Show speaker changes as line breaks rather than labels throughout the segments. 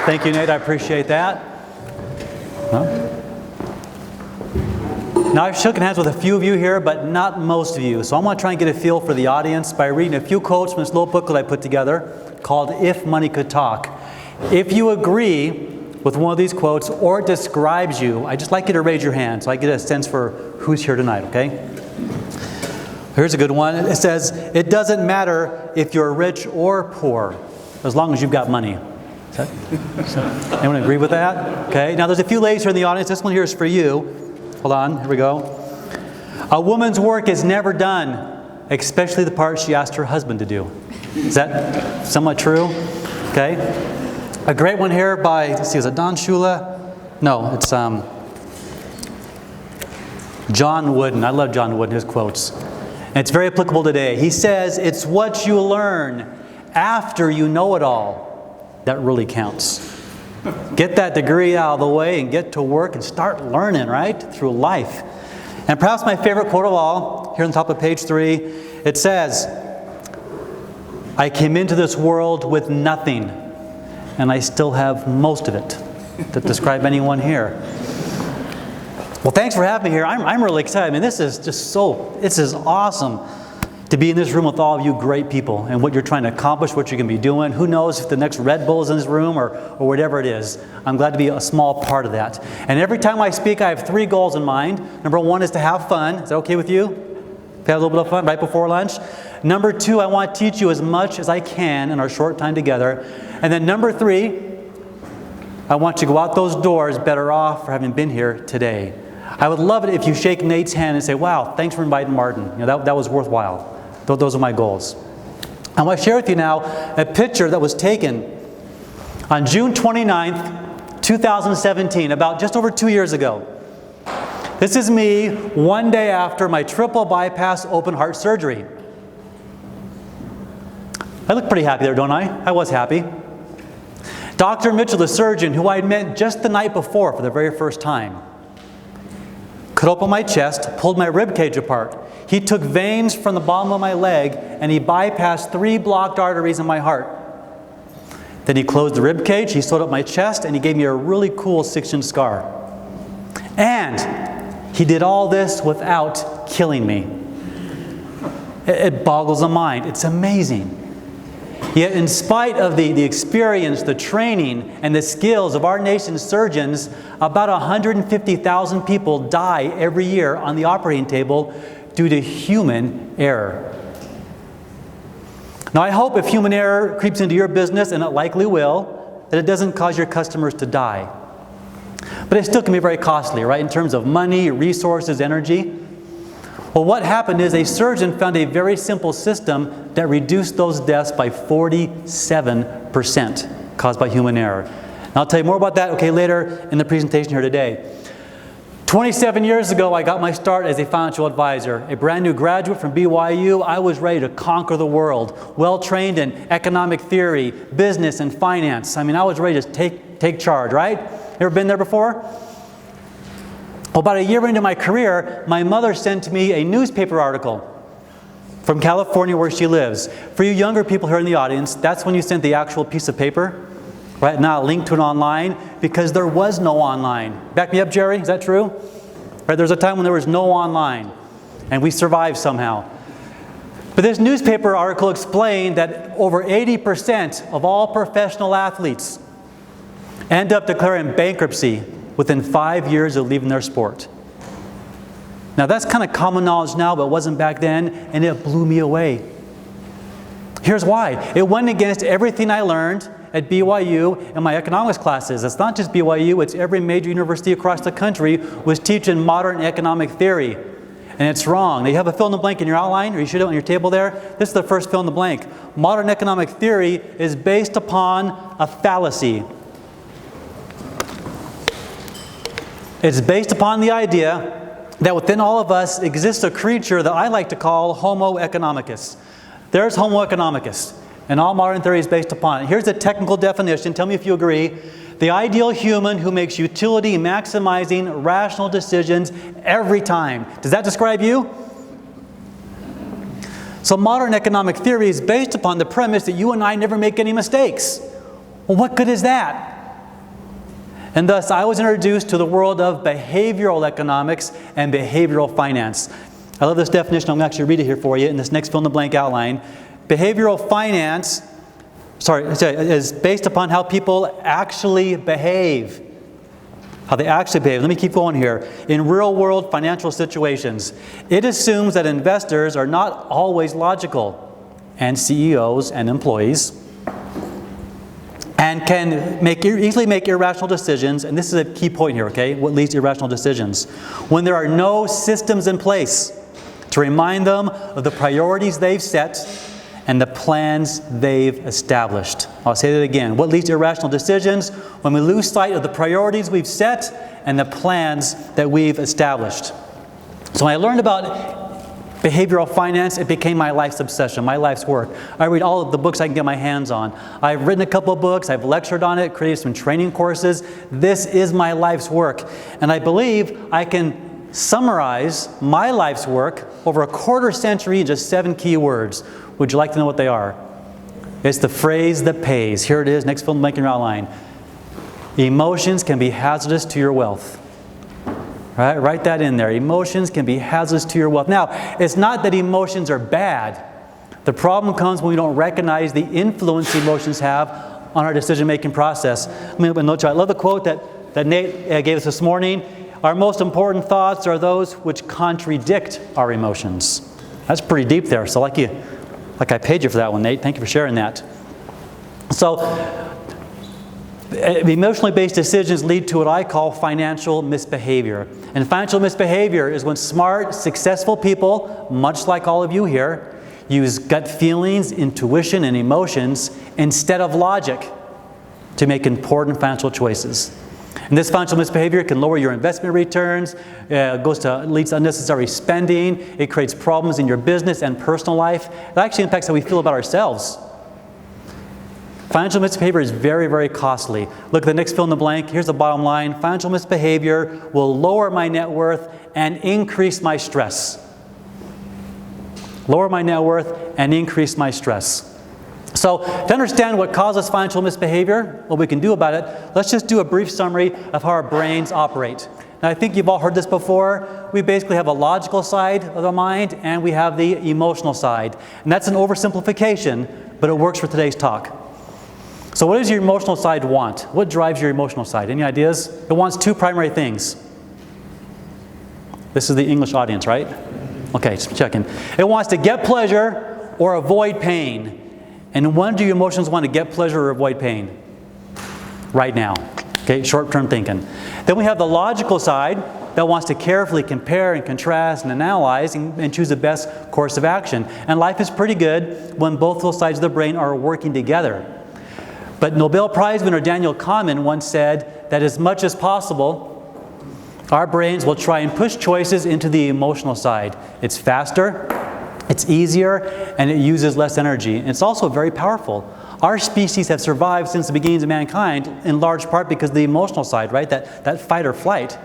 Thank you, Nate. I appreciate that. Huh? Now, I've shaken hands with a few of you here, but not most of you. So I'm going to try and get a feel for the audience by reading a few quotes from this little booklet I put together called If Money Could Talk. If you agree with one of these quotes or it describes you, I'd just like you to raise your hand so I get a sense for who's here tonight, okay? Here's a good one. It says, it doesn't matter if you're rich or poor, as long as you've got money. Anyone agree with that? Okay. Now there's a few ladies here in the audience. This one here is for you. Hold on. Here we go. A woman's work is never done, especially the part she asked her husband to do. Is that somewhat true? Okay. A great one here by, let's see, is it Don Shula? No, it's John Wooden. I love John Wooden, his quotes. And it's very applicable today. He says, it's what you learn after you know it all that really counts. Get that degree out of the way and get to work and start learning, right, through life. And perhaps my favorite quote of all, here on the top of page 3, it says, I came into this world with nothing, and I still have most of it. To describe anyone here. Well, thanks for having me here. I'm really excited. I mean, this is awesome to be in this room with all of you great people and what you're trying to accomplish, what you're going to be doing. Who knows if the next Red Bull is in this room or whatever it is. I'm glad to be a small part of that. And every time I speak, I have 3 goals in mind. Number 1 is to have fun. Is that okay with you? Have a little bit of fun right before lunch. Number 2, I want to teach you as much as I can in our short time together. And then number 3, I want you to go out those doors better off for having been here today. I would love it if you shake Nate's hand and say, wow, thanks for inviting Martin. You know, that was worthwhile. Those are my goals. I want to share with you now a picture that was taken on June 29th, 2017, about just over 2 years ago. This is me one day after my triple bypass open heart surgery. I look pretty happy there, don't I? I was happy. Dr. Mitchell, the surgeon, who I had met just the night before for the very first time, cut open my chest, pulled my rib cage apart. He took veins from the bottom of my leg and he bypassed 3 blocked arteries in my heart. Then he closed the rib cage, he sewed up my chest, and he gave me a really cool 6-inch scar. And he did all this without killing me. It boggles the mind. It's amazing. Yet in spite of the experience, the training, and the skills of our nation's surgeons, about 150,000 people die every year on the operating table due to human error. Now I hope if human error creeps into your business, and it likely will, that it doesn't cause your customers to die. But it still can be very costly, right, in terms of money, resources, energy. Well, what happened is a surgeon found a very simple system that reduced those deaths by 47% caused by human error. And I'll tell you more about that, okay, later in the presentation here today. 27 years ago, I got my start as a financial advisor. A brand new graduate from BYU, I was ready to conquer the world. Well trained in economic theory, business, and finance. I mean, I was ready to take charge, right? Ever been there before? Well, about a year into my career, my mother sent me a newspaper article from California where she lives. For you younger people here in the audience, that's when you sent the actual piece of paper. Right, not a link to it online, because there was no online. Back me up, Jerry, is that true? Right, there was a time when there was no online, and we survived somehow. But this newspaper article explained that over 80% of all professional athletes end up declaring bankruptcy within 5 years of leaving their sport. Now that's kind of common knowledge now, but it wasn't back then, and it blew me away. Here's why. It went against everything I learned at BYU in my economics classes. It's not just BYU, it's every major university across the country was teaching modern economic theory. And it's wrong. Now you have a fill in the blank in your outline, or you should have it on your table there. This is the first fill in the blank. Modern economic theory is based upon a fallacy. It's based upon the idea that within all of us exists a creature that I like to call Homo economicus. There's Homo economicus. And all modern theory is based upon it. Here's the technical definition. Tell me if you agree. The ideal human who makes utility maximizing rational decisions every time. Does that describe you? So modern economic theory is based upon the premise that you and I never make any mistakes. Well, what good is that? And thus, I was introduced to the world of behavioral economics and behavioral finance. I love this definition. I'm going to actually read it here for you in this next fill-in-the-blank outline. Behavioral finance, is based upon how people actually behave. How they actually behave. Let me keep going here. In real-world financial situations, it assumes that investors are not always logical, and CEOs and employees, and can easily make irrational decisions. And this is a key point here, okay? What leads to irrational decisions? When there are no systems in place to remind them of the priorities they've set and the plans they've established. I'll say that again. What leads to irrational decisions? When we lose sight of the priorities we've set and the plans that we've established. So when I learned about behavioral finance, it became my life's obsession, my life's work. I read all of the books I can get my hands on. I've written a couple of books, I've lectured on it, created some training courses. This is my life's work. And I believe I can summarize my life's work over a quarter century in just 7 key words. Would you like to know what they are? It's the phrase that pays. Here it is, next fill-in-the-blank in your outline. Emotions can be hazardous to your wealth. Right? Write that in there. Emotions can be hazardous to your wealth. Now, it's not that emotions are bad. The problem comes when we don't recognize the influence emotions have on our decision-making process. I love the quote that Nate gave us this morning. Our most important thoughts are those which contradict our emotions. That's pretty deep there. So like I paid you for that one, Nate. Thank you for sharing that. So, emotionally based decisions lead to what I call financial misbehavior. And financial misbehavior is when smart, successful people, much like all of you here, use gut feelings, intuition, and emotions instead of logic to make important financial choices. And this financial misbehavior can lower your investment returns, leads to unnecessary spending, it creates problems in your business and personal life. It actually impacts how we feel about ourselves. Financial misbehavior is very, very costly. Look at the next fill in the blank. Here's the bottom line. Financial misbehavior will lower my net worth and increase my stress. Lower my net worth and increase my stress. So, to understand what causes financial misbehavior, what we can do about it, let's just do a brief summary of how our brains operate. Now, I think you've all heard this before. We basically have a logical side of the mind and we have the emotional side. And that's an oversimplification, but it works for today's talk. So what does your emotional side want? What drives your emotional side? Any ideas? It wants 2 primary things. This is the English audience, right? Okay, just checking. It wants to get pleasure or avoid pain. And when do your emotions want to get pleasure or avoid pain? Right now. Okay, short-term thinking. Then we have the logical side that wants to carefully compare and contrast and analyze and choose the best course of action. And life is pretty good when both those sides of the brain are working together. But Nobel Prize winner Daniel Kahneman once said that as much as possible, our brains will try and push choices into the emotional side. It's faster, it's easier, and it uses less energy. And it's also very powerful. Our species have survived since the beginnings of mankind in large part because of the emotional side, right? That fight or flight.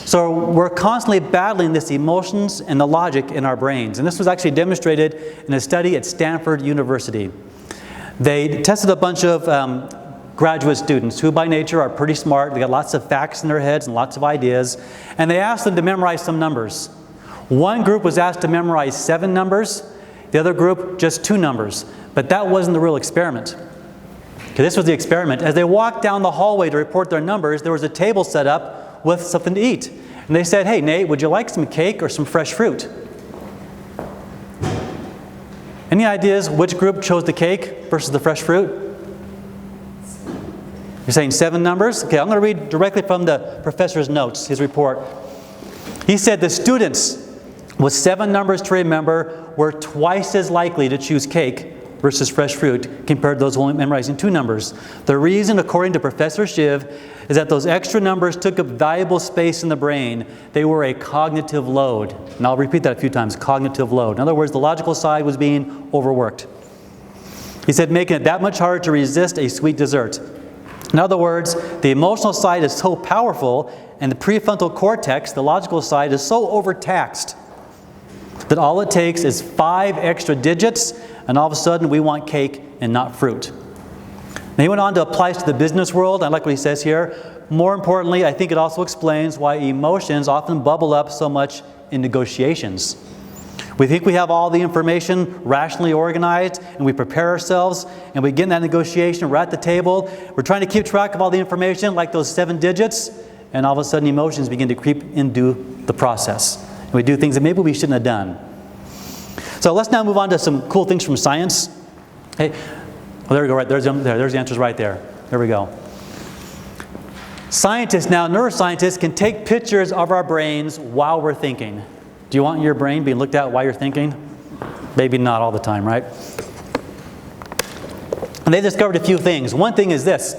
So we're constantly battling this emotions and the logic in our brains. And this was actually demonstrated in a study at Stanford University. They tested a bunch of graduate students who by nature are pretty smart. They got lots of facts in their heads and lots of ideas. And they asked them to memorize some numbers. One group was asked to memorize 7 numbers. The other group, just 2 numbers. But that wasn't the real experiment. Okay, this was the experiment. As they walked down the hallway to report their numbers, there was a table set up with something to eat. And they said, "Hey, Nate, would you like some cake or some fresh fruit?" Any ideas which group chose the cake versus the fresh fruit? You're saying 7 numbers? Okay, I'm going to read directly from the professor's notes, his report. He said the students with 7 numbers to remember were twice as likely to choose cake versus fresh fruit compared to those only memorizing 2 numbers. The reason, according to Professor Shiv, is that those extra numbers took up valuable space in the brain. They were a cognitive load. And I'll repeat that a few times, cognitive load. In other words, the logical side was being overworked. He said, making it that much harder to resist a sweet dessert. In other words, the emotional side is so powerful and the prefrontal cortex, the logical side, is so overtaxed that all it takes is 5 extra digits and all of a sudden we want cake and not fruit. And he went on to apply this to the business world. I like what he says here. More importantly, I think it also explains why emotions often bubble up so much in negotiations. We think we have all the information rationally organized, and we prepare ourselves, and we get in that negotiation, we're at the table, we're trying to keep track of all the information, like those 7 digits, and all of a sudden emotions begin to creep into the process. And we do things that maybe we shouldn't have done. So let's now move on to some cool things from science. Hey, well, there we go, right there's the answers right there. There we go. Scientists now, neuroscientists, can take pictures of our brains while we're thinking. Do you want your brain being looked at while you're thinking? Maybe not all the time, right? And they discovered a few things. One thing is this.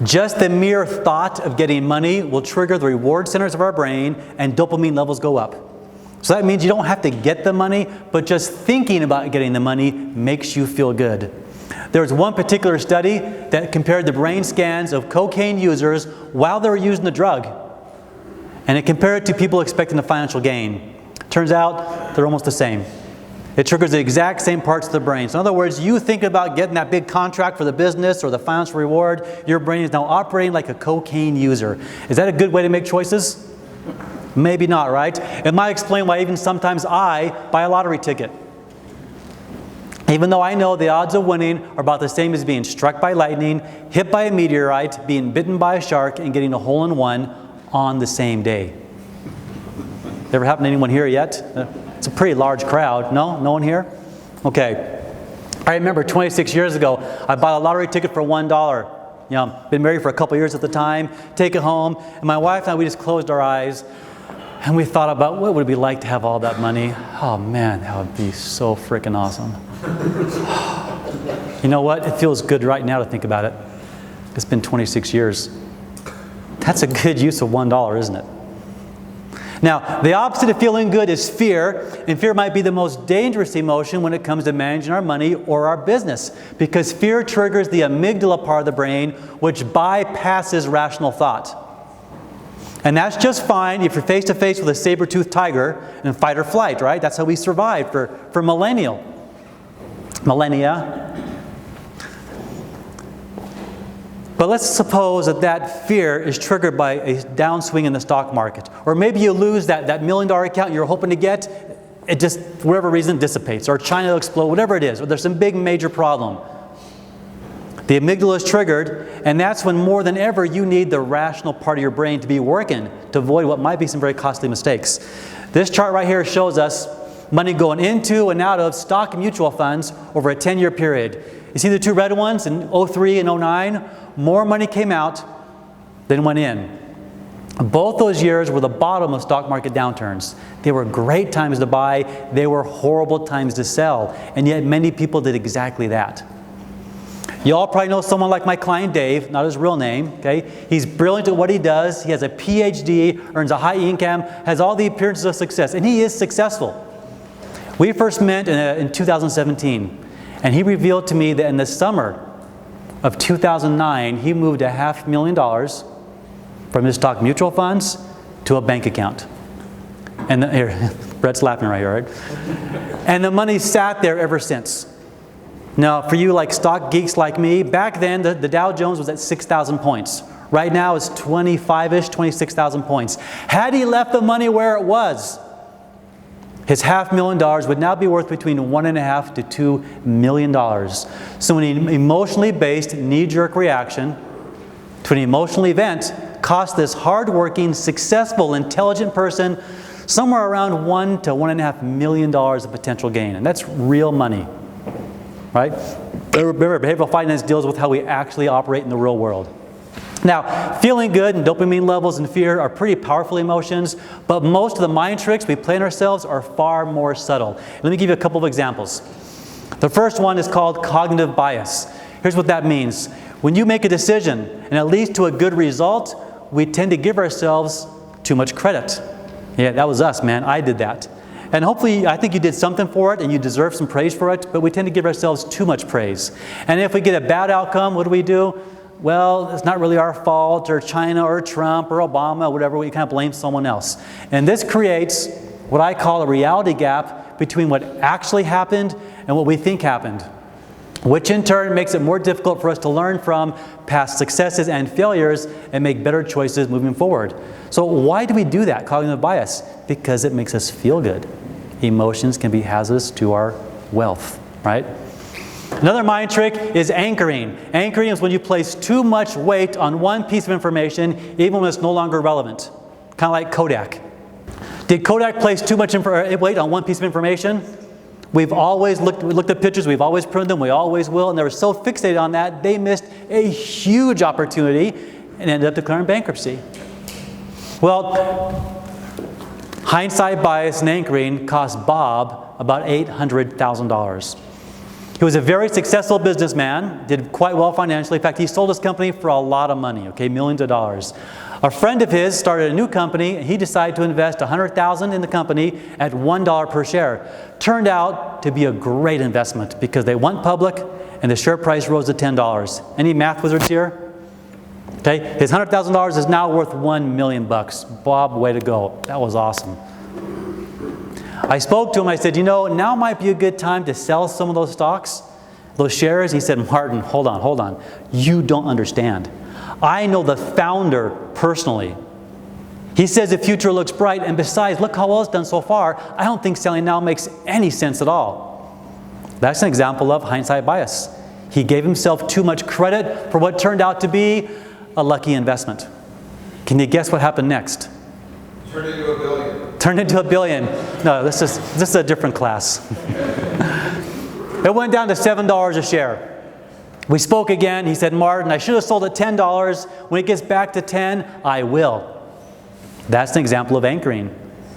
Just the mere thought of getting money will trigger the reward centers of our brain, and dopamine levels go up. So that means you don't have to get the money, but just thinking about getting the money makes you feel good. There was one particular study that compared the brain scans of cocaine users while they were using the drug. And it compared it to people expecting a financial gain. Turns out they're almost the same. It triggers the exact same parts of the brain. So in other words, you think about getting that big contract for the business or the financial reward, your brain is now operating like a cocaine user. Is that a good way to make choices? Maybe not, right? It might explain why even sometimes I buy a lottery ticket. Even though I know the odds of winning are about the same as being struck by lightning, hit by a meteorite, being bitten by a shark, and getting a hole-in-one on the same day. Ever happened to anyone here yet? It's a pretty large crowd. No? No one here? Okay. I remember 26 years ago, I bought a lottery ticket for $1. You know, been married for a couple years at the time, take it home, and my wife and I, we just closed our eyes, and we thought about what would it be like to have all that money. Oh man, that would be so freaking awesome. You know what? It feels good right now to think about it. It's been 26 years. That's a good use of $1, isn't it? Now, the opposite of feeling good is fear, and fear might be the most dangerous emotion when it comes to managing our money or our business, because fear triggers the amygdala part of the brain, which bypasses rational thought. And that's just fine if you're face to face with a saber-toothed tiger in fight or flight, right? That's how we survived for millennia. But let's suppose that fear is triggered by a downswing in the stock market. Or maybe you lose that $1 million account you're hoping to get. It just, for whatever reason, dissipates. Or China will explode, whatever it is. Or there's some big major problem. The amygdala is triggered, and that's when more than ever you need the rational part of your brain to be working to avoid what might be some very costly mistakes. This chart right here shows us money going into and out of stock and mutual funds over a 10-year period. You see the two red ones in 03 and 09? More money came out than went in. Both those years were the bottom of stock market downturns. They were great times to buy. They were horrible times to sell. And yet many people did exactly that. You all probably know someone like my client Dave, not his real name, okay? He's brilliant at what he does. He has a PhD, earns a high income, has all the appearances of success, and he is successful. We first met in 2017, and he revealed to me that in the summer of 2009, he moved $500,000 from his stock mutual funds to a bank account. And here, Brett's laughing right here, right? And the money sat there ever since. Now, for you like stock geeks like me, back then the Dow Jones was at 6,000 points. Right now it's 25-ish, 26,000 points. Had he left the money where it was, his $500,000 would now be worth between $1.5 to $2 million. So an emotionally based knee-jerk reaction to an emotional event cost this hard-working, successful, intelligent person somewhere around $1 to $1.5 million of potential gain. And that's real money. Right? Remember, behavioral finance deals with how we actually operate in the real world. Now, feeling good and dopamine levels and fear are pretty powerful emotions, but most of the mind tricks we play on ourselves are far more subtle. Let me give you a couple of examples. The first one is called cognitive bias. Here's what that means. When you make a decision and it leads to a good result, we tend to give ourselves too much credit. Yeah, that was us, man. I did that. And hopefully, I think you did something for it and you deserve some praise for it, but we tend to give ourselves too much praise. And if we get a bad outcome, what do? Well, it's not really our fault, or China, or Trump, or Obama, whatever. We kind of blame someone else. And this creates what I call a reality gap between what actually happened and what we think happened. which in turn makes it more difficult for us to learn from past successes and failures and make better choices moving forward. So why do we do that, cognitive bias? Because it makes us feel good. Emotions can be hazardous to our wealth, right? Another mind trick is anchoring. Anchoring is when you place too much weight on one piece of information, even when it's no longer relevant. Kind of like Kodak. Did Kodak place too much weight on one piece of information? We've always looked at pictures, we've always printed them, we always will, and they were so fixated on that, they missed a huge opportunity and ended up declaring bankruptcy. Well, hindsight bias and anchoring cost Bob about $800,000. He was a very successful businessman, did quite well financially. In fact, he sold his company for a lot of money, okay, millions of dollars. A friend of his started a new company, and he decided to invest $100,000 in the company at $1 per share. Turned out to be a great investment because they went public and the share price rose to $10. Any math wizards here? Okay, his $100,000 is now worth $1 million. Bob, way to go. That was awesome. I spoke to him, I said, you know, now might be a good time to sell some of those stocks, those shares. He said, Martin, hold on. You don't understand. I know the founder personally. He says the future looks bright, and besides, look how well it's done so far. I don't think selling now makes any sense at all. That's an example of hindsight bias. He gave himself too much credit for what turned out to be a lucky investment. Can you guess what happened next?
Turned into $1 billion.
Turned into $1 billion. No, this is a different class. It went down to $7 a share. We spoke again. He said, Martin, I should have sold at $10. When it gets back to 10, I will. That's an example of anchoring.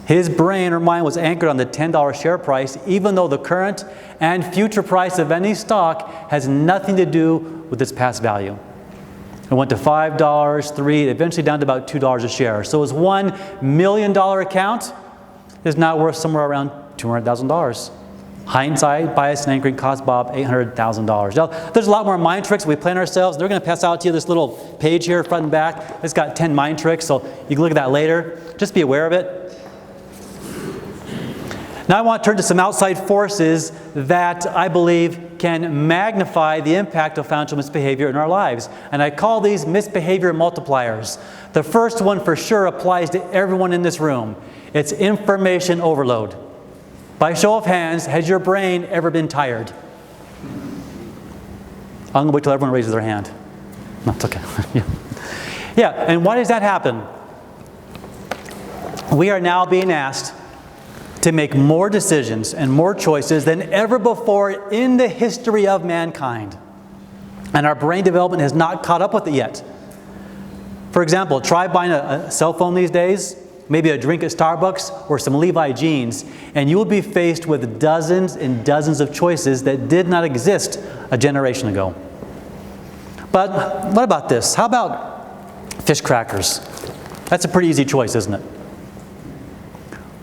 His brain or mind was anchored on the $10 share price, even though the current and future price of any stock has nothing to do with its past value. It went to $5, $3, eventually down to about $2 a share. So his $1 million account is now worth somewhere around $200,000. Hindsight, bias, and anchoring cost Bob $800,000. Now, there's a lot more mind tricks we plan ourselves. They're going to pass out to you this little page here, front and back. It's got 10 mind tricks, so you can look at that later. Just be aware of it. Now I want to turn to some outside forces that I believe can magnify the impact of financial misbehavior in our lives. And I call these misbehavior multipliers. The first one for sure applies to everyone in this room. It's information overload. By show of hands, has your brain ever been tired? I'm going to wait till everyone raises their hand. No, it's okay. Yeah, and why does that happen? We are now being asked to make more decisions and more choices than ever before in the history of mankind. And our brain development has not caught up with it yet. For example, try buying a cell phone these days, maybe a drink at Starbucks or some Levi jeans, and you will be faced with dozens and dozens of choices that did not exist a generation ago. But what about this? How about fish crackers? That's a pretty easy choice, isn't it?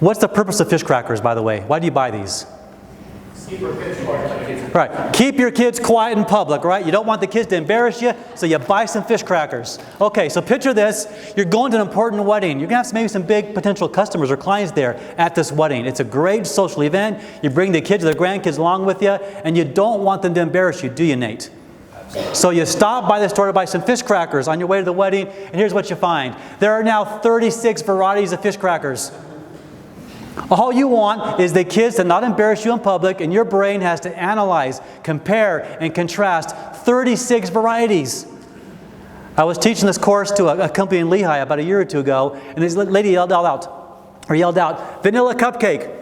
What's the purpose of fish crackers, by the way? Why do you buy these?
Keep your kids quiet.
Right. Keep your kids quiet in public, right? You don't want the kids to embarrass you, so you buy some fish crackers. Okay, so picture this. You're going to an important wedding. You're going to have maybe some big potential customers or clients there at this wedding. It's a great social event. You bring the kids or the grandkids along with you, and you don't want them to embarrass you, do you, Nate? So you stop by the store to buy some fish crackers on your way to the wedding, and here's what you find. There are now 36 varieties of fish crackers. All you want is the kids to not embarrass you in public, and your brain has to analyze, compare, and contrast 36 varieties. I was teaching this course to a company in Lehigh about a year or two ago, and this lady yelled out, vanilla cupcake.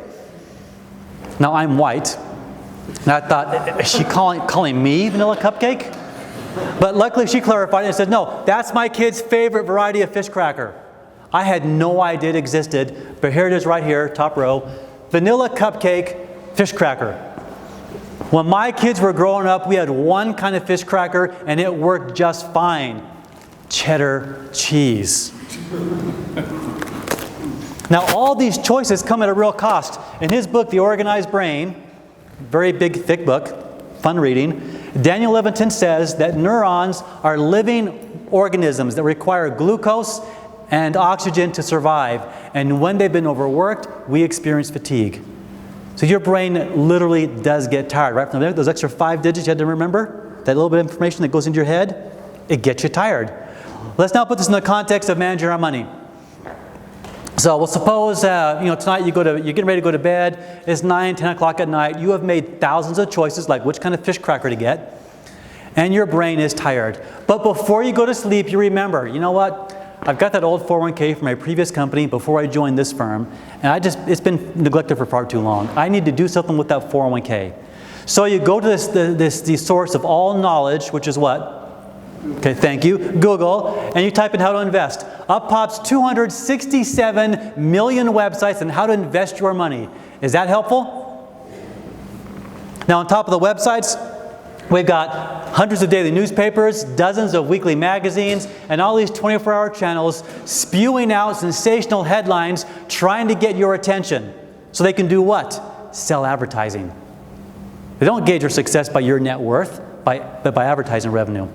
Now I'm white, and I thought, is she calling me vanilla cupcake? But luckily she clarified and said, no, that's my kid's favorite variety of fish cracker. I had no idea it existed, but here it is right here, top row. Vanilla cupcake fish cracker. When my kids were growing up, we had one kind of fish cracker, and it worked just fine. Cheddar cheese. Now, all these choices come at a real cost. In his book, The Organized Brain, very big, thick book, fun reading, Daniel Levitin says that neurons are living organisms that require glucose and oxygen to survive. And when they've been overworked, we experience fatigue. So your brain literally does get tired, right? From those extra 5 digits you had to remember, that little bit of information that goes into your head, it gets you tired. Let's now put this in the context of managing our money. So we'll suppose, tonight you're getting ready to go to bed, it's 9, 10 o'clock at night, you have made thousands of choices like which kind of fish cracker to get, and your brain is tired. But before you go to sleep, you remember, you know what? I've got that old 401k from my previous company before I joined this firm, and it's been neglected for far too long. I need to do something with that 401k. So you go to the source of all knowledge, which is what? Okay, thank you, Google, and you type in how to invest. Up pops 267 million websites on how to invest your money. Is that helpful? Now on top of the websites, we've got hundreds of daily newspapers, dozens of weekly magazines, and all these 24-hour channels spewing out sensational headlines trying to get your attention. So they can do what? Sell advertising. They don't gauge your success by your net worth, but by advertising revenue.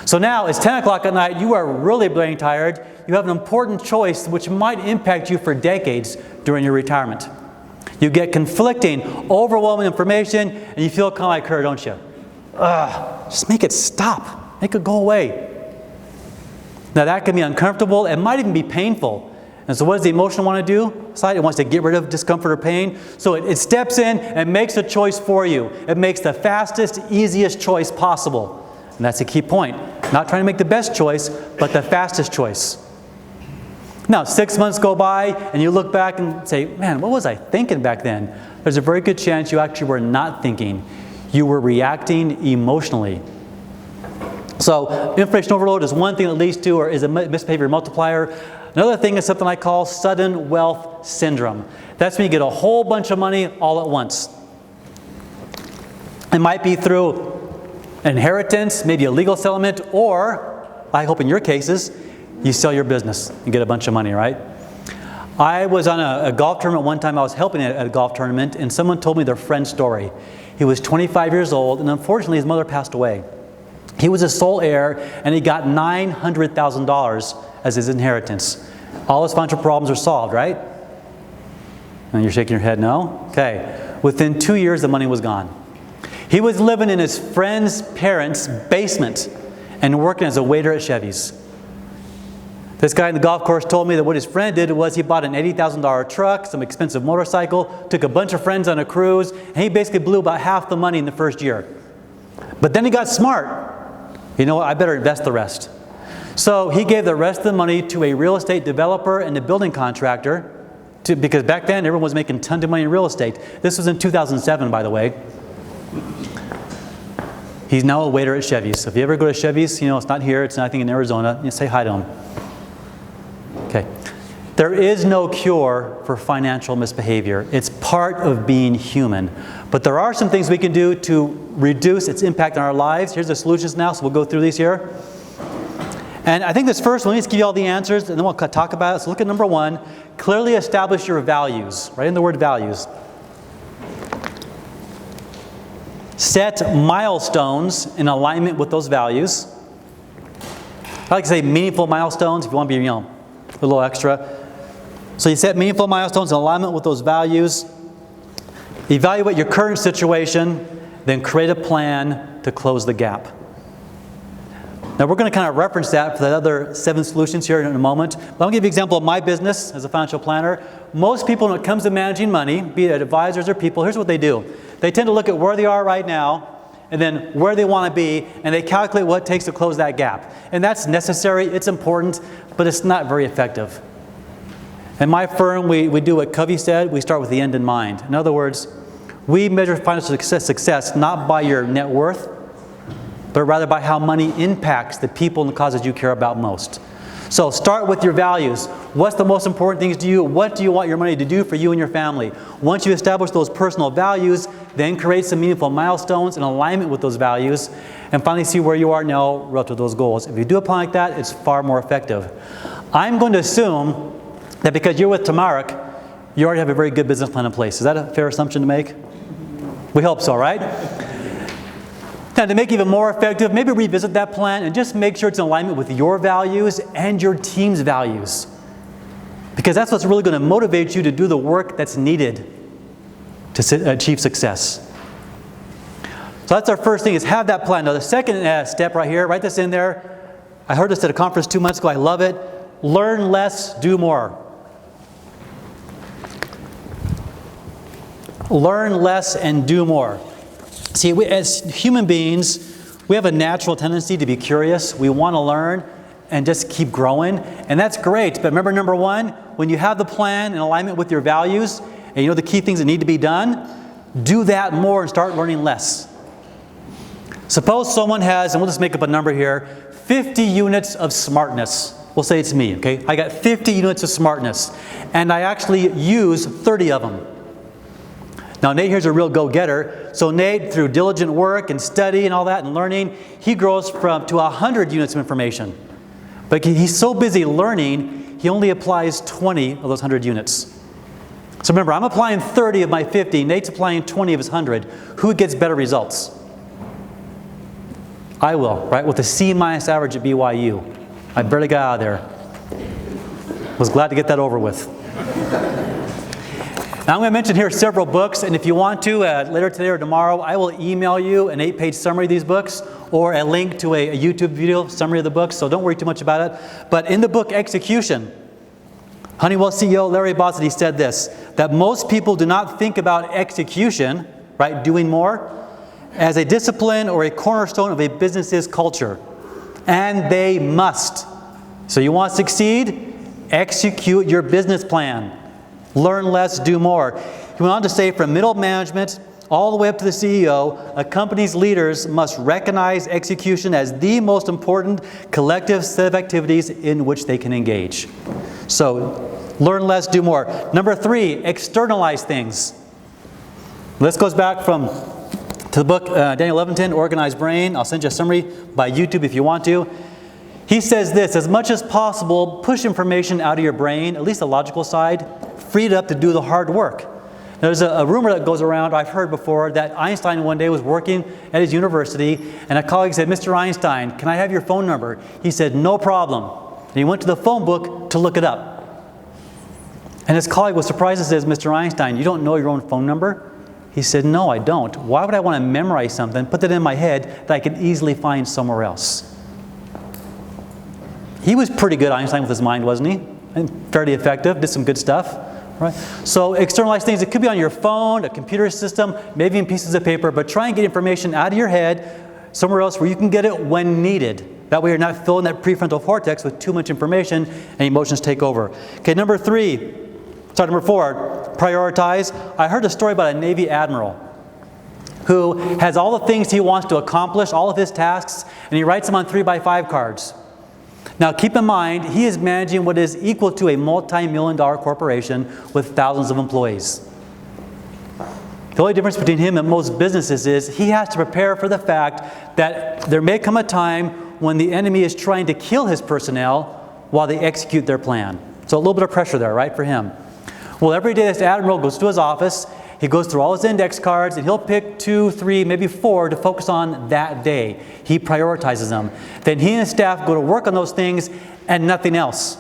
So now it's 10 o'clock at night, you are really bleeding tired, you have an important choice which might impact you for decades during your retirement. You get conflicting, overwhelming information, and you feel kind of like her, don't you? Just make it stop. Make it go away. Now that can be uncomfortable. It might even be painful. And so what does the emotion want to do? It wants to get rid of discomfort or pain. So it steps in and makes a choice for you. It makes the fastest, easiest choice possible. And that's a key point. Not trying to make the best choice, but the fastest choice. Now, 6 months go by, and you look back and say, man, what was I thinking back then? There's a very good chance you actually were not thinking. You were reacting emotionally. So, information overload is one thing that leads to, or is a misbehavior multiplier. Another thing is something I call sudden wealth syndrome. That's when you get a whole bunch of money all at once. It might be through inheritance, maybe a legal settlement, or, I hope in your cases, you sell your business and get a bunch of money, right? I was on a golf tournament one time. I was helping at a golf tournament, and someone told me their friend's story. He was 25 years old, and unfortunately his mother passed away. He was a sole heir, and he got $900,000 as his inheritance. All his financial problems are solved, right? And you're shaking your head no? Okay. Within 2 years, the money was gone. He was living in his friend's parents' basement and working as a waiter at Chevy's. This guy in the golf course told me that what his friend did was he bought an $80,000 truck, some expensive motorcycle, took a bunch of friends on a cruise, and he basically blew about half the money in the first year. But then he got smart. You know what, I better invest the rest. So he gave the rest of the money to a real estate developer and a building contractor, because back then everyone was making tons of money in real estate. This was in 2007, by the way. He's now a waiter at Chevy's. So if you ever go to Chevy's, it's not here, it's nothing in Arizona, you say hi to him. Okay. There is no cure for financial misbehavior. It's part of being human. But there are some things we can do to reduce its impact on our lives. Here's the solutions now, so we'll go through these here. And I think this first one, let me just give you all the answers, and then we'll talk about it. So look at number 1. Clearly establish your values. Write in the word values. Set milestones in alignment with those values. I like to say meaningful milestones if you want to be, a little extra. So you set meaningful milestones in alignment with those values. Evaluate your current situation, then create a plan to close the gap. Now we're going to kind of reference that for the other 7 solutions here in a moment. But I'm going to give you an example of my business as a financial planner. Most people, when it comes to managing money, be it advisors or people, here's what they do. They tend to look at where they are right now, and then where they want to be, and they calculate what it takes to close that gap. And that's necessary, it's important, but it's not very effective. In my firm, we do what Covey said, we start with the end in mind. In other words, we measure financial success not by your net worth, but rather by how money impacts the people and the causes you care about most. So start with your values. What's the most important things to you? What do you want your money to do for you and your family? Once you establish those personal values, then create some meaningful milestones in alignment with those values, and finally see where you are now relative to those goals. If you do a plan like that, it's far more effective. I'm going to assume that because you're with Tamarak, you already have a very good business plan in place. Is that a fair assumption to make? We hope so, right? Now, to make it even more effective, maybe revisit that plan and just make sure it's in alignment with your values and your team's values. Because that's what's really going to motivate you to do the work that's needed to achieve success. So that's our first thing, is have that plan. Now the second step right here, write this in there. I heard this at a conference 2 months ago. I love it. Learn less, do more. Learn less and do more. See, as human beings, we have a natural tendency to be curious. We want to learn and just keep growing. And that's great. But remember, number one, when you have the plan in alignment with your values, and you know the key things that need to be done, do that more and start learning less. Suppose someone has, and we'll just make up a number here, 50 units of smartness. We'll say it's me, okay? I got 50 units of smartness, and I actually use 30 of them. Now, Nate here's a real go-getter. So Nate, through diligent work and study and all that and learning, he grows to 100 units of information. But he's so busy learning, he only applies 20 of those 100 units. So remember, I'm applying 30 of my 50. Nate's applying 20 of his 100. Who gets better results? I will, right? With a C- average at BYU. I barely got out of there. Was glad to get that over with. Now I'm going to mention here several books, and if you want to, later today or tomorrow, I will email you an 8-page summary of these books or a link to a YouTube video summary of the books, so don't worry too much about it. But in the book Execution, Honeywell CEO Larry Bossidy said this, that most people do not think about execution, right, doing more, as a discipline or a cornerstone of a business's culture. And they must. So you want to succeed? Execute your business plan. Learn less, do more. He went on to say, from middle management all the way up to the CEO, a company's leaders must recognize execution as the most important collective set of activities in which they can engage. So, learn less, do more. Number 3, externalize things. This goes back to the book Daniel Levitin, Organized Brain. I'll send you a summary by YouTube if you want to. He says this, as much as possible, push information out of your brain, at least the logical side, free it up to do the hard work. There's a rumor that goes around, I've heard before, that Einstein one day was working at his university, and a colleague said, Mr. Einstein, can I have your phone number? He said, no problem. And he went to the phone book to look it up. And his colleague was surprised and says, Mr. Einstein, you don't know your own phone number? He said, no, I don't. Why would I want to memorize something, put that in my head that I could easily find somewhere else? He was pretty good, Einstein, with his mind, wasn't he? And fairly effective, did some good stuff. Right? So externalize things. It could be on your phone, a computer system, maybe in pieces of paper, but try and get information out of your head somewhere else where you can get it when needed. That way you're not filling that prefrontal cortex with too much information and emotions take over. Okay, number 4, prioritize. I heard a story about a Navy admiral who has all the things he wants to accomplish, all of his tasks, and he writes them on 3x5 cards. Now keep in mind, he is managing what is equal to a multi-million-dollar corporation with thousands of employees. The only difference between him and most businesses is he has to prepare for the fact that there may come a time when the enemy is trying to kill his personnel while they execute their plan. So a little bit of pressure there, right, for him. Well, every day this admiral goes to his office, he goes through all his index cards, and he'll pick 2, 3, maybe 4 to focus on that day. He prioritizes them. Then he and his staff go to work on those things and nothing else.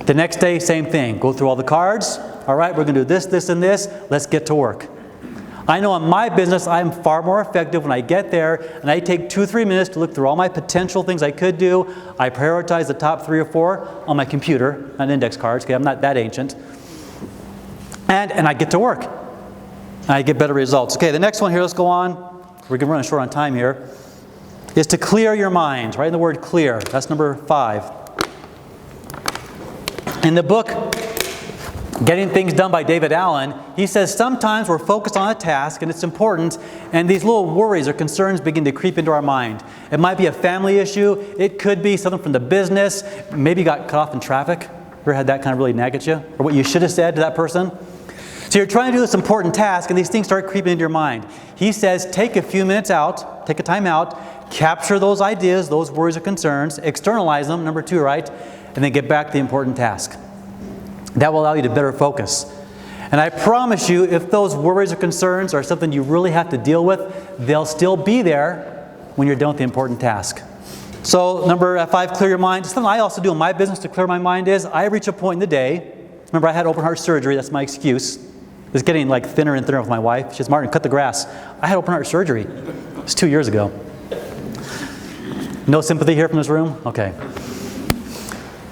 The next day, same thing. Go through all the cards. All right, we're going to do this, this, and this. Let's get to work. I know in my business, I'm far more effective when I get there and I take 2, 3 minutes to look through all my potential things I could do. I prioritize the top 3 or 4 on my computer, on index cards. Okay, I'm not that ancient. And I get to work. And I get better results. Okay, the next one here, let's go on. We're running short on time here. Is to clear your mind. Write in the word clear. That's number 5. In the book, Getting Things Done by David Allen, he says sometimes we're focused on a task and it's important, and these little worries or concerns begin to creep into our mind. It might be a family issue. It could be something from the business. Maybe you got cut off in traffic. Ever had that kind of really nag at you? Or what you should have said to that person? So you're trying to do this important task and these things start creeping into your mind. He says take a few minutes out, take a time out, capture those ideas, those worries or concerns, externalize them, number 2, right? And then get back to the important task. That will allow you to better focus. And I promise you, if those worries or concerns are something you really have to deal with, they'll still be there when you're done with the important task. So number 5, clear your mind. Something I also do in my business to clear my mind is I reach a point in the day. Remember, I had open heart surgery. That's my excuse. It's getting like thinner and thinner with my wife. She says, Martin, cut the grass. I had open heart surgery. It's 2 years ago. No sympathy here from this room? Okay.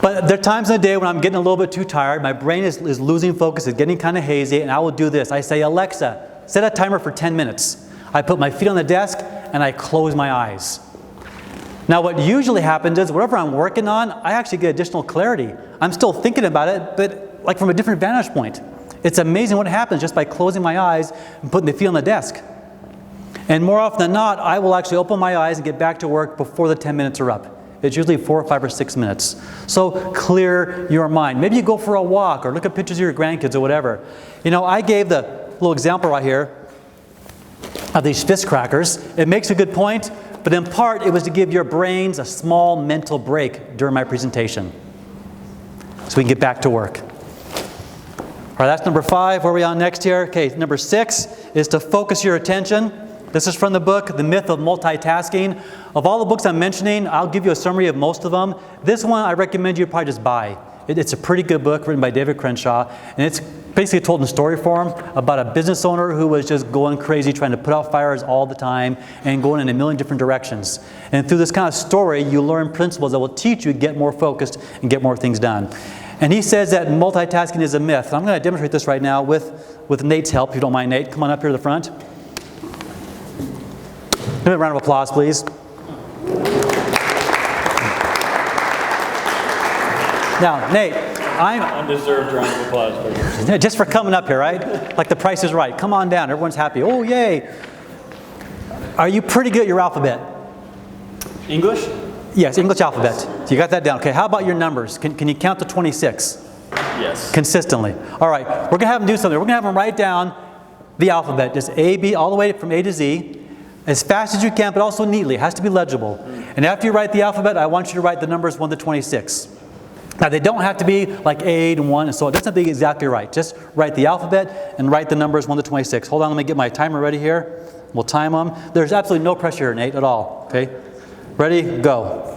But there are times in the day when I'm getting a little bit too tired. My brain is losing focus. It's getting kind of hazy. And I will do this. I say, Alexa, set a timer for 10 minutes. I put my feet on the desk and I close my eyes. Now what usually happens is whatever I'm working on, I actually get additional clarity. I'm still thinking about it, but like from a different vantage point. It's amazing what happens just by closing my eyes and putting the feet on the desk. And more often than not, I will actually open my eyes and get back to work before the 10 minutes are up. It's usually 4 or 5 or 6 minutes. So clear your mind. Maybe you go for a walk or look at pictures of your grandkids or whatever. You know, I gave the little example right here of these fist crackers. It makes a good point, but in part it was to give your brains a small mental break during my presentation so we can get back to work. All right, that's number 5. Where are we on next here? Okay, number 6 is to focus your attention. This is from the book, The Myth of Multitasking. Of all the books I'm mentioning, I'll give you a summary of most of them. This one I recommend you probably just buy. It's a pretty good book written by David Crenshaw, and it's basically told in story form about a business owner who was just going crazy trying to put out fires all the time and going in a million different directions. And through this kind of story, you learn principles that will teach you to get more focused and get more things done. And he says that multitasking is a myth. I'm going to demonstrate this right now with Nate's help, if you don't mind, Nate. Come on up here to the front. Give me a round of applause, please. Now, Nate,
undeserved round of applause for you.
Just for coming up here, right? Like the Price is Right. Come on down. Everyone's happy. Oh, yay. Are you pretty good at your alphabet?
English?
Yes, English alphabet. So you got that down. Okay, how about your numbers? Can you count to 26?
Yes.
Consistently. All right, we're going to have them do something. We're going to have them write down the alphabet, just A, B, all the way from A to Z, as fast as you can, but also neatly. It has to be legible. And after you write the alphabet, I want you to write the numbers 1 to 26. Now, they don't have to be like 8 and 1 and so on. It doesn't have to be exactly right. Just write the alphabet and write the numbers 1 to 26. Hold on, let me get my timer ready here. We'll time them. There's absolutely no pressure here, Nate, at all. Okay? Ready? Go.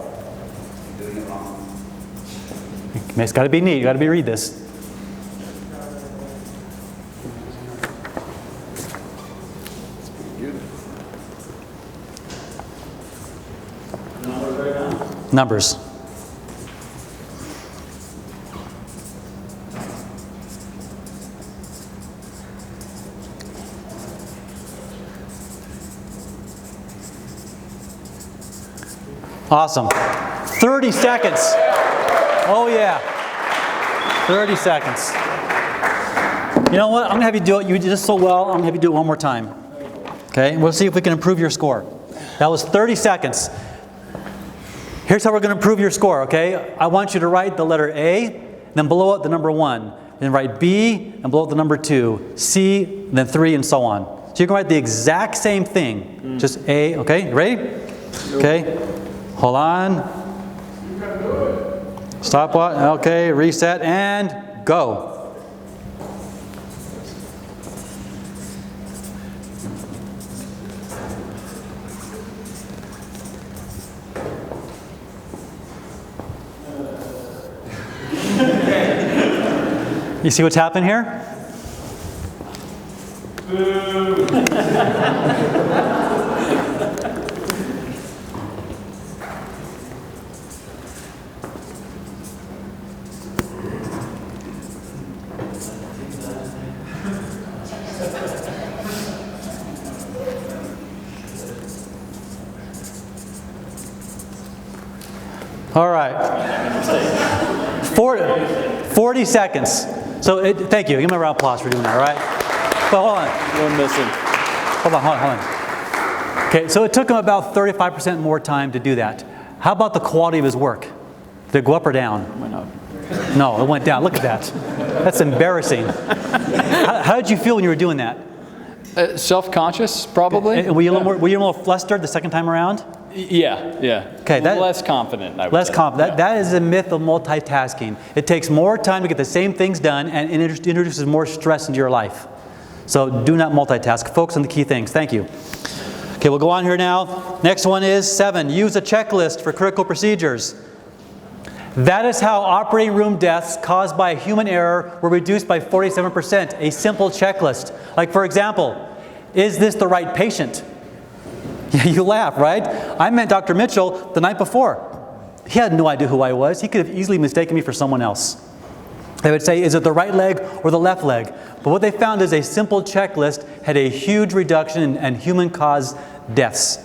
It's got to be neat. You got to read this. Numbers. Awesome. 30 seconds. Oh yeah. 30 seconds. You know what? I'm going to have you do it. You did this so well, I'm going to have you do it one more time. Okay? We'll see if we can improve your score. That was 30 seconds. Here's how we're going to improve your score, okay? I want you to write the letter A, then below it the number 1. Then write B, and below it the number 2. C, then 3, and so on. So you can write the exact same thing. Just A, okay? Ready? Okay. Hold on. Stop what? Okay, reset, and go. You see what's happened here? All right. 40 seconds. So thank you. Give me a round of applause for doing that, all right? But hold on.
One missing.
Hold on. Okay, so it took him about 35% more time to do that. How about the quality of his work? Did it go up or down?
It went up.
No, it went down. Look at that. That's embarrassing. How did you feel when you were doing that?
Self-conscious, probably.
Were you a little flustered the second time around?
Yeah.
Okay,
less confident, I would
less
say.
confident.
Yeah.
That is a myth of multitasking. It takes more time to get the same things done and introduces more stress into your life. So do not multitask. Focus on the key things. Thank you. Okay, we'll go on here now. Next one is 7. Use a checklist for critical procedures. That is how operating room deaths caused by human error were reduced by 47%. A simple checklist. Like, for example, is this the right patient? Yeah, you laugh, right? I met Dr. Mitchell the night before. He had no idea who I was. He could have easily mistaken me for someone else. They would say, is it the right leg or the left leg? But what they found is a simple checklist had a huge reduction in human-caused deaths.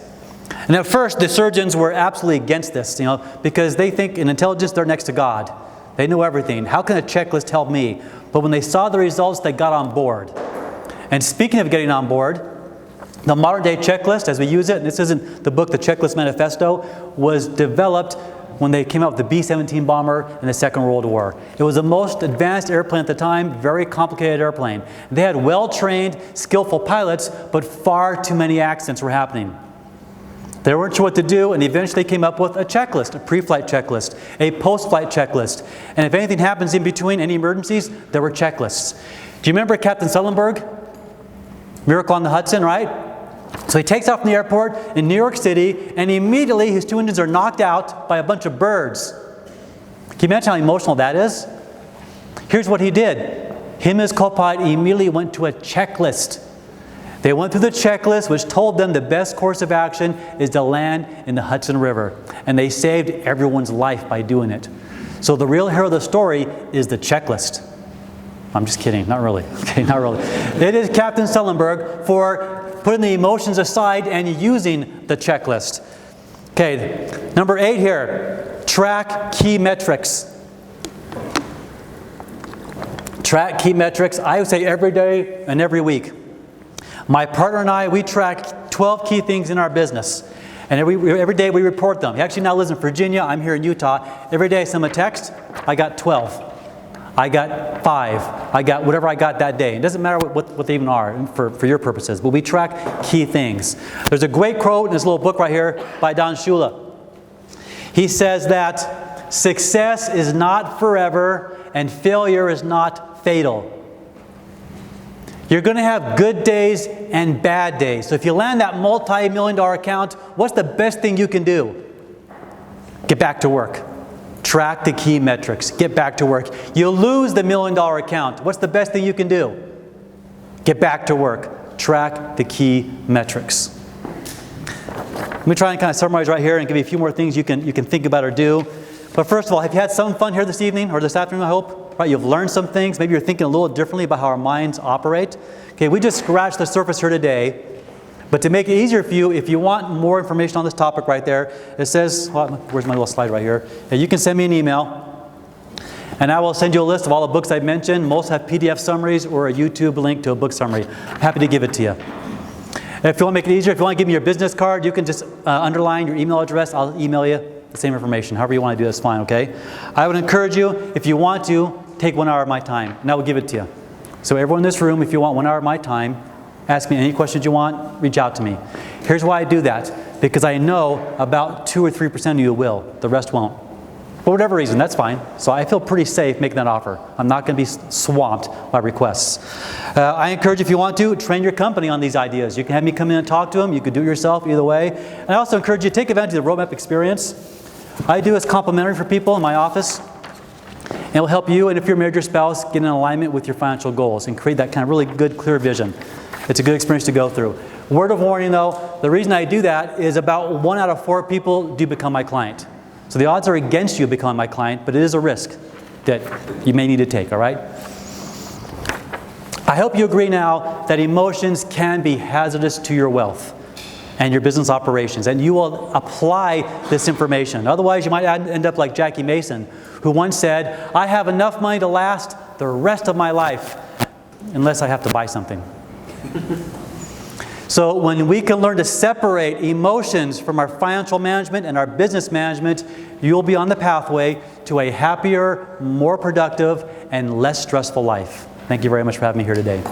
And at first, the surgeons were absolutely against this, because they think in intelligence they're next to God. They know everything. How can a checklist help me? But when they saw the results, they got on board. And speaking of getting on board, the modern-day checklist, as we use it, and this isn't the book, the Checklist Manifesto, was developed when they came out with the B-17 bomber in the Second World War. It was the most advanced airplane at the time, very complicated airplane. They had well-trained, skillful pilots, but far too many accidents were happening. They weren't sure what to do, and eventually came up with a checklist, a pre-flight checklist, a post-flight checklist. And if anything happens in between, any emergencies, there were checklists. Do you remember Captain Sullenberg? Miracle on the Hudson, right? So he takes off from the airport in New York City, and immediately his two engines are knocked out by a bunch of birds. Can you imagine how emotional that is? Here's what he did. Him and his co-pilot immediately went to a checklist. They went through the checklist, which told them the best course of action is to land in the Hudson River. And they saved everyone's life by doing it. So the real hero of the story is the checklist. I'm just kidding, not really. Okay, not really. It is Captain Sullenberg for putting the emotions aside and using the checklist. Okay, number 8 here, track key metrics. Track key metrics, I would say every day and every week. My partner and I, we track 12 key things in our business. And every day we report them. He actually now lives in Virginia. I'm here in Utah. Every day I send him a text. I got 12. I got 5. I got whatever I got that day. It doesn't matter what they even are for your purposes. But we track key things. There's a great quote in this little book right here by Don Shula. He says that success is not forever and failure is not fatal. You're going to have good days and bad days. So if you land that multi-million-dollar account, what's the best thing you can do? Get back to work. Track the key metrics. Get back to work. You lose the $1 million account. What's the best thing you can do? Get back to work. Track the key metrics. Let me try and kind of summarize right here and give you a few more things you can think about or do. But first of all, have you had some fun here this evening or this afternoon, I hope? Right, you've learned some things. Maybe you're thinking a little differently about how our minds operate. Okay, we just scratched the surface here today. But to make it easier for you, if you want more information on this topic right there, it says, well, where's my little slide right here? You can send me an email, and I will send you a list of all the books I've mentioned. Most have PDF summaries or a YouTube link to a book summary. I'm happy to give it to you. If you want to make it easier, if you want to give me your business card, you can just underline your email address. I'll email you the same information. However you want to do that's fine, okay? I would encourage you, if you want to, take 1 hour of my time, and I will give it to you. So everyone in this room, if you want 1 hour of my time, ask me any questions you want, reach out to me. Here's why I do that. Because I know about 2 or 3% of you will. The rest won't. For whatever reason, that's fine. So I feel pretty safe making that offer. I'm not going to be swamped by requests. I encourage, if you want to, train your company on these ideas. You can have me come in and talk to them. You could do it yourself, either way. And I also encourage you to take advantage of the roadmap experience. I do as complimentary for people in my office. And it will help you, and if you're married to your spouse, get in alignment with your financial goals and create that kind of really good, clear vision. It's a good experience to go through. Word of warning though, the reason I do that is about 1 out of 4 people do become my client. So the odds are against you becoming my client, but it is a risk that you may need to take, all right? I hope you agree now that emotions can be hazardous to your wealth and your business operations, and you will apply this information. Otherwise, you might end up like Jackie Mason, who once said, I have enough money to last the rest of my life, unless I have to buy something. So when we can learn to separate emotions from our financial management and our business management, you'll be on the pathway to a happier, more productive, and less stressful life. Thank you very much for having me here today.